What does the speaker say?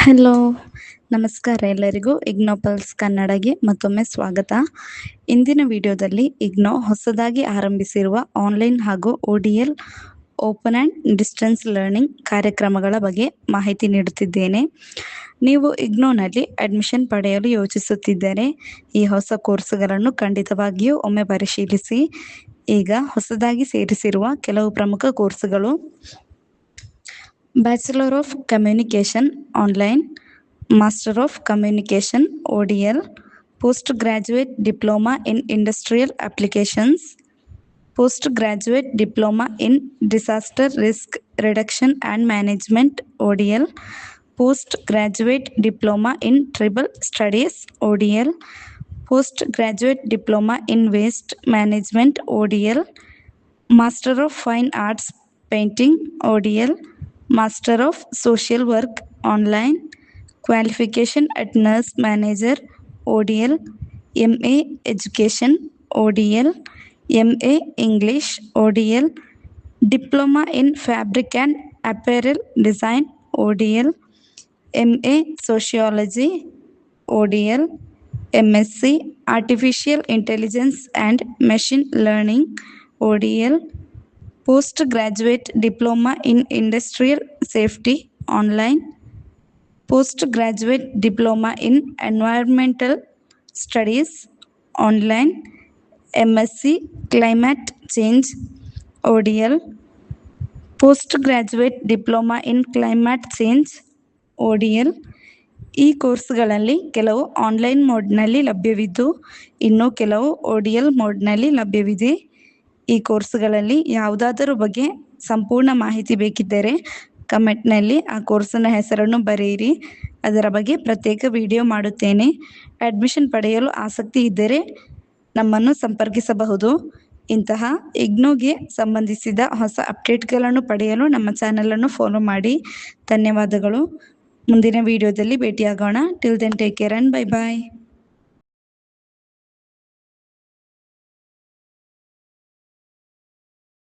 Hello, ನಮಸ್ಕಾರ ಎಲ್ಲರಿಗೂ. IGNOU pulse ಕನ್ನಡಗೆ ಮತ್ತೊಮ್ಮೆ ಸ್ವಾಗತ. ಇಂದಿನ ವಿಡಿಯೋದಲ್ಲಿ ಇಗ್ನೋ ಹೊಸದಾಗಿ ಆರಂಭಿಸಿರುವ ಆನ್ಲೈನ್ ಹಾಗೂ ODL open and distance learning ಕಾರ್ಯಕ್ರಮಗಳ ಬಗ್ಗೆ ಮಾಹಿತಿ ನೀಡುತ್ತಿದ್ದೇನೆ. ನೀವು ಇಗ್ನೋನಲ್ಲಿ ಅಡ್ಮಿಷನ್ ಪಡೆಯಲು ಯೋಚಿಸುತ್ತಿದ್ದರೆ ಈ ಹೊಸ ಕೋರ್ಸ್ಗಳನ್ನು ಖಂಡಿತವಾಗಿಯೂ ಒಮ್ಮೆ ಪರಿಶೀಲಿಸಿ. ಈಗ ಹೊಸದಾಗಿ ಸೇರಿಸಿರುವ ಕೆಲವು ಪ್ರಮುಖ ಕೋರ್ಸ್ಗಳು: bachelor of communication online, master of communication ODL, post graduate diploma in industrial applications, post graduate diploma in disaster risk reduction and management ODL, post graduate diploma in tribal studies ODL, post graduate diploma in waste management ODL, master of fine arts painting ODL, master of social work online, qualification at nurse manager ODL, MA education ODL, MA English ODL, diploma in fabric and apparel design ODL, MA sociology ODL, MSc artificial intelligence and machine learning ODL, post graduate diploma in industrial safety online, post graduate diploma in environmental studies online, MSc climate change ODL, post graduate diploma in climate change ODL. ಈ ಕೋರ್ಸ್ಗಳಲ್ಲಿ ಕೆಲವು online ಮೋಡ್ನಲ್ಲಿ ಲಭ್ಯವಿದ್ದು ಇನ್ನೂ ಕೆಲವು ODL ಮೋಡ್ನಲ್ಲಿ ಲಭ್ಯವಿದೆ. ಈ ಕೋರ್ಸ್ಗಳಲ್ಲಿ ಯಾವುದಾದರೂ ಬಗ್ಗೆ ಸಂಪೂರ್ಣ ಮಾಹಿತಿ ಬೇಕಿದ್ದರೆ ಕಮೆಂಟ್ನಲ್ಲಿ ಆ ಕೋರ್ಸಿನ ಹೆಸರನ್ನು ಬರೆಯಿರಿ. ಅದರ ಬಗ್ಗೆ ಪ್ರತ್ಯೇಕ ವಿಡಿಯೋ ಮಾಡುತ್ತೇನೆ. ಅಡ್ಮಿಷನ್ ಪಡೆಯಲು ಆಸಕ್ತಿ ಇದ್ದರೆ ನಮ್ಮನ್ನು ಸಂಪರ್ಕಿಸಬಹುದು. ಇಂತಹ ಇಗ್ನೋಗೆ ಸಂಬಂಧಿಸಿದ ಹೊಸ ಅಪ್ಡೇಟ್ಗಳನ್ನು ಪಡೆಯಲು ನಮ್ಮ ಚಾನಲನ್ನು ಫಾಲೋ ಮಾಡಿ. ಧನ್ಯವಾದಗಳು. ಮುಂದಿನ ವಿಡಿಯೋದಲ್ಲಿ ಭೇಟಿಯಾಗೋಣ. Till then take care and bye bye.